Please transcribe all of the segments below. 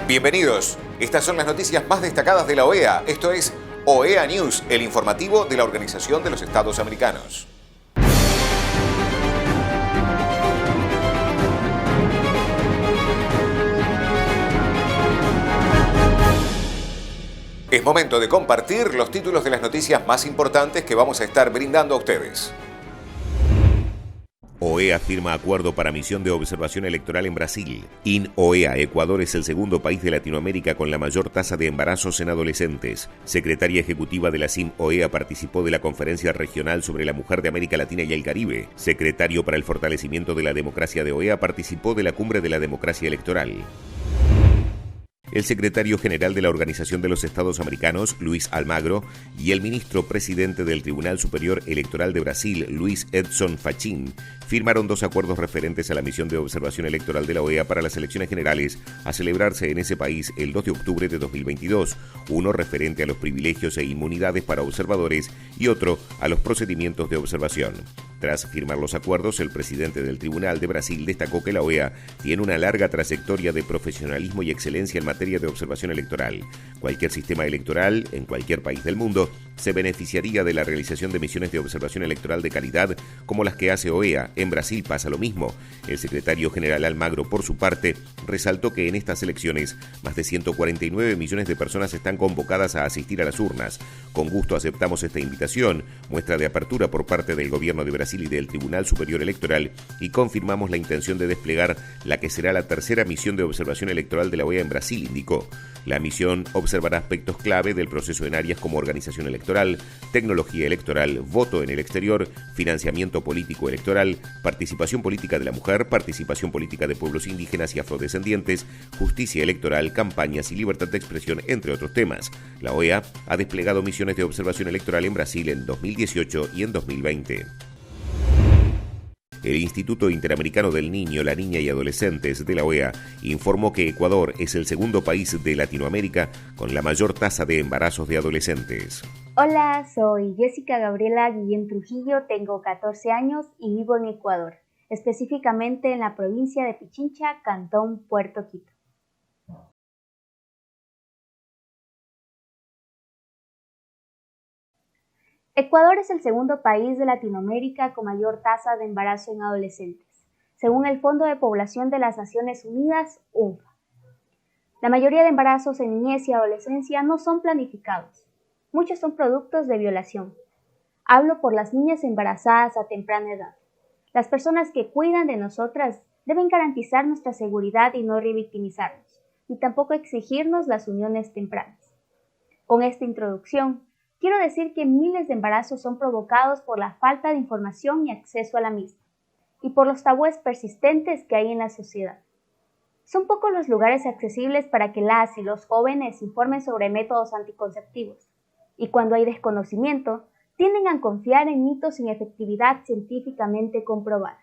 Bienvenidos. Estas son las noticias más destacadas de la OEA. Esto es OEA News, el informativo de la Organización de los Estados Americanos. Es momento de compartir los títulos de las noticias más importantes que vamos a estar brindando a ustedes. OEA firma acuerdo para misión de observación electoral en Brasil. INOEA, Ecuador es el segundo país de Latinoamérica con la mayor tasa de embarazos en adolescentes. Secretaria ejecutiva de la CIM-OEA participó de la Conferencia Regional sobre la Mujer de América Latina y el Caribe. Secretario para el Fortalecimiento de la Democracia de OEA participó de la Cumbre de la Democracia Electoral. El secretario general de la Organización de los Estados Americanos, Luis Almagro, y el ministro presidente del Tribunal Superior Electoral de Brasil, Luis Edson Fachin, firmaron dos acuerdos referentes a la misión de observación electoral de la OEA para las elecciones generales a celebrarse en ese país el 2 de octubre de 2022, uno referente a los privilegios e inmunidades para observadores y otro a los procedimientos de observación. Tras firmar los acuerdos, el presidente del Tribunal de Brasil destacó que la OEA tiene una larga trayectoria de profesionalismo y excelencia en materia de observación electoral. Cualquier sistema electoral, en cualquier país del mundo, se beneficiaría de la realización de misiones de observación electoral de calidad como las que hace OEA. En Brasil pasa lo mismo. El secretario general Almagro, por su parte, resaltó que en estas elecciones más de 149 millones de personas están convocadas a asistir a las urnas. Con gusto aceptamos esta invitación, muestra de apertura por parte del gobierno de Brasil y del Tribunal Superior Electoral, y confirmamos la intención de desplegar la que será la tercera misión de observación electoral de la OEA en Brasil, indicó. La misión observará aspectos clave del proceso en áreas como organización electoral, tecnología electoral, voto en el exterior, financiamiento político electoral, participación política de la mujer, participación política de pueblos indígenas y afrodescendientes, justicia electoral, campañas y libertad de expresión, entre otros temas. La OEA ha desplegado misiones de observación electoral en Brasil en 2018 y en 2020. El Instituto Interamericano del Niño, la Niña y Adolescentes de la OEA informó que Ecuador es el segundo país de Latinoamérica con la mayor tasa de embarazos de adolescentes. Hola, soy Jessica Gabriela Guillén Trujillo, tengo 14 años y vivo en Ecuador, específicamente en la provincia de Pichincha, Cantón Puerto Quito. Ecuador es el segundo país de Latinoamérica con mayor tasa de embarazo en adolescentes, según el Fondo de Población de las Naciones Unidas, UNFPA. La mayoría de embarazos en niñez y adolescencia no son planificados. Muchos son productos de violación. Hablo por las niñas embarazadas a temprana edad. Las personas que cuidan de nosotras deben garantizar nuestra seguridad y no revictimizarnos, y tampoco exigirnos las uniones tempranas. Con esta introducción, quiero decir que miles de embarazos son provocados por la falta de información y acceso a la misma, y por los tabúes persistentes que hay en la sociedad. Son pocos los lugares accesibles para que las y los jóvenes informen sobre métodos anticonceptivos, y cuando hay desconocimiento, tienden a confiar en mitos sin efectividad científicamente comprobada.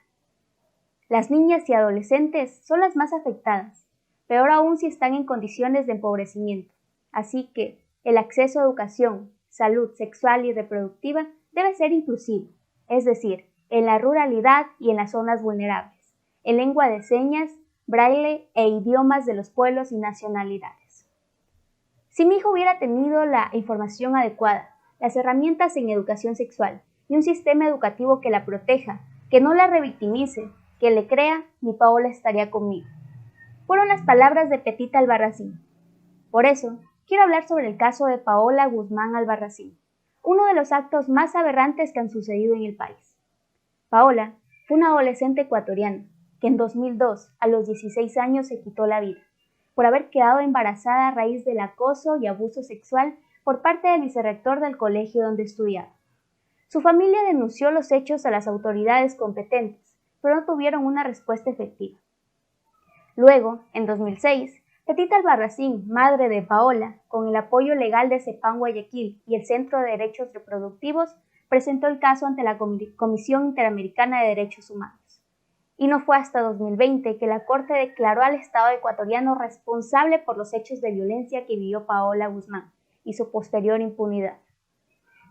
Las niñas y adolescentes son las más afectadas, peor aún si están en condiciones de empobrecimiento, así que el acceso a educación, salud sexual y reproductiva debe ser inclusivo, es decir, en la ruralidad y en las zonas vulnerables, en lengua de señas, braille e idiomas de los pueblos y nacionalidades. Si mi hijo hubiera tenido la información adecuada, las herramientas en educación sexual y un sistema educativo que la proteja, que no la revictimice, que le crea, mi Paola estaría conmigo. Fueron las palabras de Petita Albarracín. Por eso, quiero hablar sobre el caso de Paola Guzmán Albarracín, uno de los actos más aberrantes que han sucedido en el país. Paola fue una adolescente ecuatoriana que en 2002, a los 16 años, se quitó la vida por haber quedado embarazada a raíz del acoso y abuso sexual por parte del vicerrector del colegio donde estudiaba. Su familia denunció los hechos a las autoridades competentes, pero no tuvieron una respuesta efectiva. Luego, en 2006, Petita Albarracín, madre de Paola, con el apoyo legal de CEPAM Guayaquil y el Centro de Derechos Reproductivos, presentó el caso ante la Comisión Interamericana de Derechos Humanos. Y no fue hasta 2020 que la Corte declaró al Estado ecuatoriano responsable por los hechos de violencia que vivió Paola Guzmán y su posterior impunidad.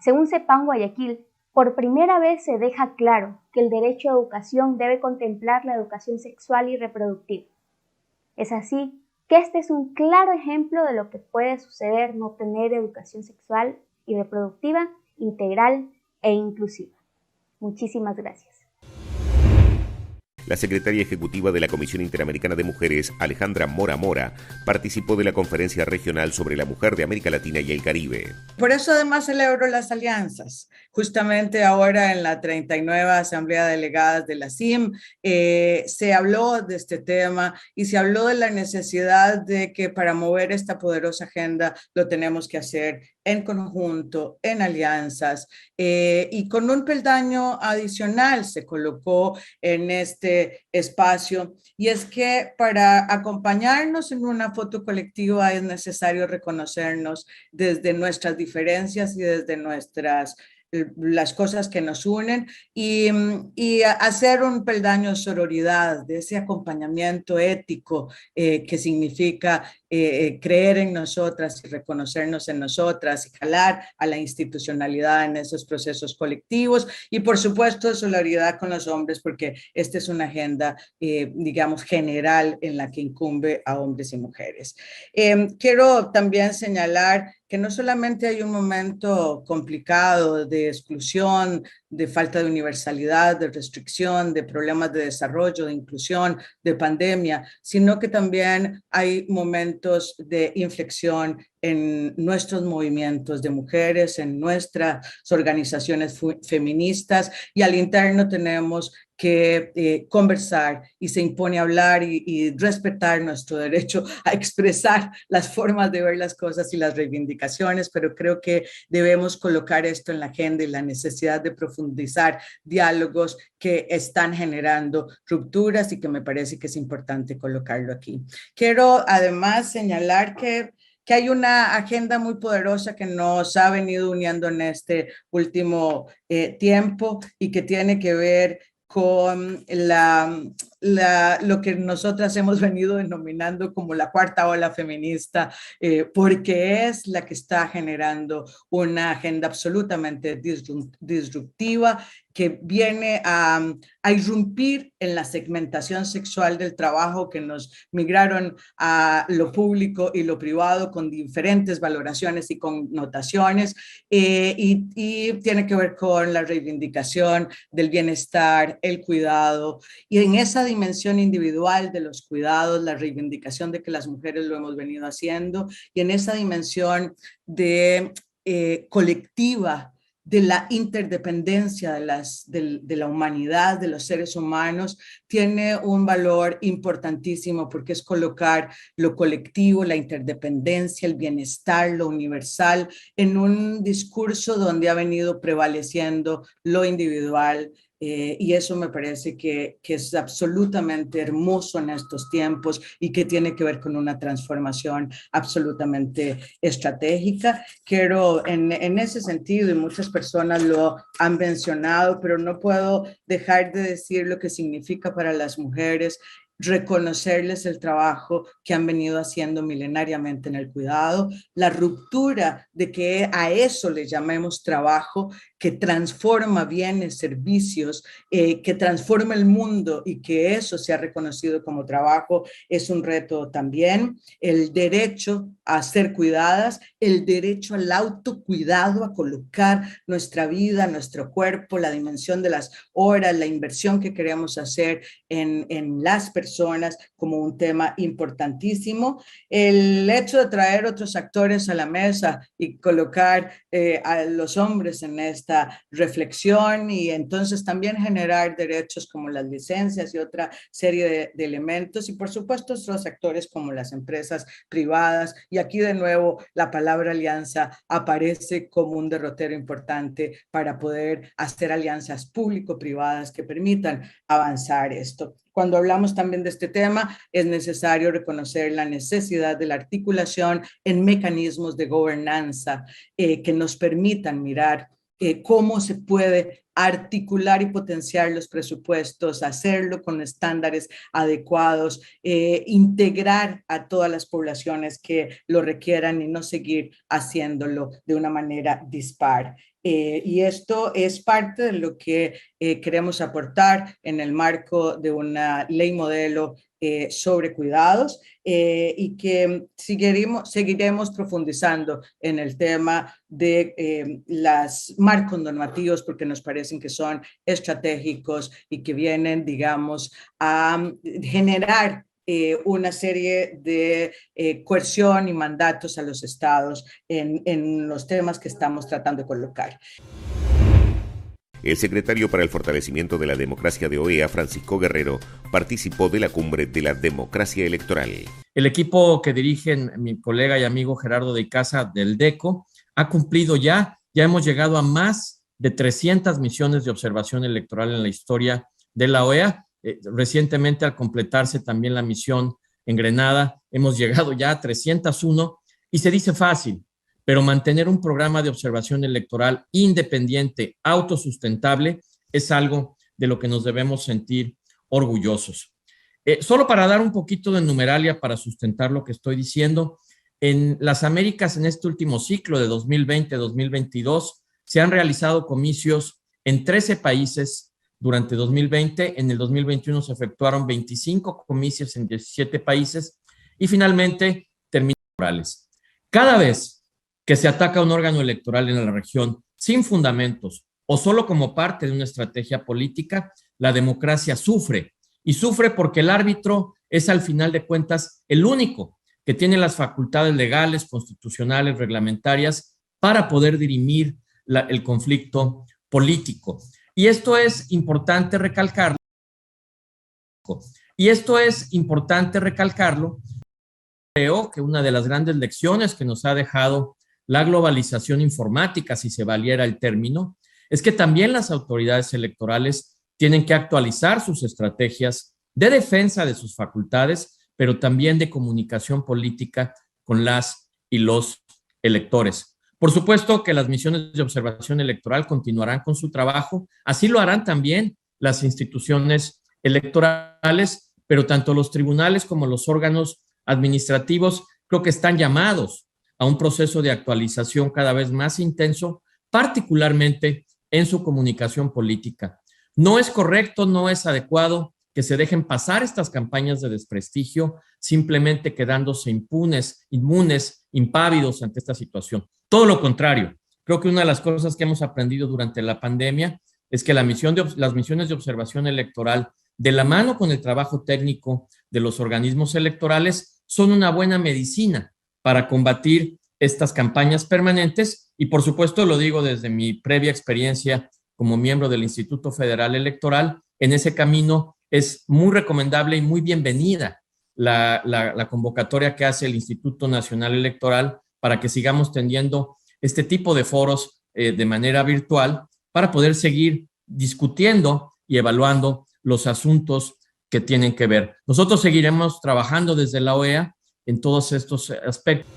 Según CEPAM Guayaquil, por primera vez se deja claro que el derecho a educación debe contemplar la educación sexual y reproductiva. Es así que este es un claro ejemplo de lo que puede suceder no tener educación sexual y reproductiva integral e inclusiva. Muchísimas gracias. La secretaria ejecutiva de la Comisión Interamericana de Mujeres, Alejandra Mora Mora, participó de la conferencia regional sobre la mujer de América Latina y el Caribe. Por eso además celebro las alianzas. Justamente ahora en la 39 Asamblea de Delegadas de la CIM se habló de este tema y se habló de la necesidad de que para mover esta poderosa agenda lo tenemos que hacer en conjunto, en alianzas, y con un peldaño adicional se colocó en este espacio, y es que para acompañarnos en una foto colectiva es necesario reconocernos desde nuestras diferencias y desde las cosas que nos unen y hacer un peldaño de sororidad, de ese acompañamiento ético que significa creer en nosotras y reconocernos en nosotras y jalar a la institucionalidad en esos procesos colectivos y por supuesto solidaridad con los hombres porque esta es una agenda digamos general en la que incumbe a hombres y mujeres. Quiero también señalar que no solamente hay un momento complicado de exclusión, de falta de universalidad, de restricción, de problemas de desarrollo, de inclusión, de pandemia, sino que también hay momentos de inflexión en nuestros movimientos de mujeres, en nuestras organizaciones feministas y al interno tenemos que conversar y se impone hablar y respetar nuestro derecho a expresar las formas de ver las cosas y las reivindicaciones, pero creo que debemos colocar esto en la agenda y la necesidad de profundizar diálogos que están generando rupturas y que me parece que es importante colocarlo aquí. Quiero además señalar que hay una agenda muy poderosa que nos ha venido uniendo en este último tiempo y que tiene que ver con lo que nosotras hemos venido denominando como la cuarta ola feminista, porque es la que está generando una agenda absolutamente disruptiva que viene a irrumpir en la segmentación sexual del trabajo que nos migraron a lo público y lo privado con diferentes valoraciones y connotaciones y tiene que ver con la reivindicación del bienestar, el cuidado y en esa dimensión individual de los cuidados, la reivindicación de que las mujeres lo hemos venido haciendo y en esa dimensión de colectiva de la interdependencia de la humanidad, de los seres humanos, tiene un valor importantísimo porque es colocar lo colectivo, la interdependencia, el bienestar, lo universal en un discurso donde ha venido prevaleciendo lo individual. Y eso me parece que es absolutamente hermoso en estos tiempos y que tiene que ver con una transformación absolutamente estratégica. Quiero en ese sentido, y muchas personas lo han mencionado, pero no puedo dejar de decir lo que significa para las mujeres reconocerles el trabajo que han venido haciendo milenariamente en el cuidado, la ruptura de que a eso le llamemos trabajo, que transforma bienes, servicios, que transforma el mundo y que eso sea reconocido como trabajo es un reto también. El derecho a ser cuidadas, el derecho al autocuidado, a colocar nuestra vida, nuestro cuerpo, la dimensión de las horas, la inversión que queremos hacer en las personas como un tema importantísimo. El hecho de traer otros actores a la mesa y colocar a los hombres en esta reflexión y entonces también generar derechos como las licencias y otra serie de elementos y por supuesto otros actores como las empresas privadas y aquí de nuevo la palabra alianza aparece como un derrotero importante para poder hacer alianzas público-privadas que permitan avanzar esto. Cuando hablamos también de este tema, es necesario reconocer la necesidad de la articulación en mecanismos de gobernanza que nos permitan mirar cómo se puede articular y potenciar los presupuestos, hacerlo con estándares adecuados, integrar a todas las poblaciones que lo requieran y no seguir haciéndolo de una manera dispar. Y esto es parte de lo que queremos aportar en el marco de una ley modelo sobre cuidados y que seguiremos profundizando en el tema de los marcos normativos porque nos parecen que son estratégicos y que vienen, digamos, a generar una serie de coerción y mandatos a los estados en los temas que estamos tratando de colocar. El secretario para el fortalecimiento de la democracia de OEA, Francisco Guerrero, participó de la cumbre de la democracia electoral. El equipo que dirigen mi colega y amigo Gerardo de Icaza del DECO ha cumplido ya hemos llegado a más de 300 misiones de observación electoral en la historia de la OEA. Recientemente, al completarse también la misión en Grenada, hemos llegado ya a 301 y se dice fácil, pero mantener un programa de observación electoral independiente, autosustentable, es algo de lo que nos debemos sentir orgullosos. Solo para dar un poquito de numeralia para sustentar lo que estoy diciendo, en las Américas, en este último ciclo de 2020-2022, se han realizado comicios en 13 países durante 2020. En el 2021 se efectuaron 25 comicios en 17 países y finalmente terminaron electorales. Cada vez que se ataca un órgano electoral en la región sin fundamentos o solo como parte de una estrategia política, la democracia sufre. Y sufre porque el árbitro es, al final de cuentas, el único que tiene las facultades legales, constitucionales, reglamentarias para poder dirimir el conflicto político. Y esto es importante recalcarlo. Creo que una de las grandes lecciones que nos ha dejado la globalización informática, si se valiera el término, es que también las autoridades electorales tienen que actualizar sus estrategias de defensa de sus facultades, pero también de comunicación política con las y los electores. Por supuesto que las misiones de observación electoral continuarán con su trabajo, así lo harán también las instituciones electorales, pero tanto los tribunales como los órganos administrativos creo que están llamados a un proceso de actualización cada vez más intenso, particularmente en su comunicación política. No es correcto, no es adecuado que se dejen pasar estas campañas de desprestigio, simplemente quedándose inmunes, impávidos ante esta situación. Todo lo contrario, creo que una de las cosas que hemos aprendido durante la pandemia es que las misiones de observación electoral, de la mano con el trabajo técnico de los organismos electorales, son una buena medicina para combatir estas campañas permanentes y, por supuesto, lo digo desde mi previa experiencia como miembro del Instituto Federal Electoral, en ese camino es muy recomendable y muy bienvenida la convocatoria que hace el Instituto Nacional Electoral para que sigamos teniendo este tipo de foros de manera virtual para poder seguir discutiendo y evaluando los asuntos que tienen que ver. Nosotros seguiremos trabajando desde la OEA en todos estos aspectos.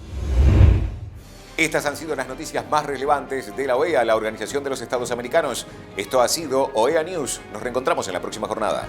Estas han sido las noticias más relevantes de la OEA, la Organización de los Estados Americanos. Esto ha sido OEA News. Nos reencontramos en la próxima jornada.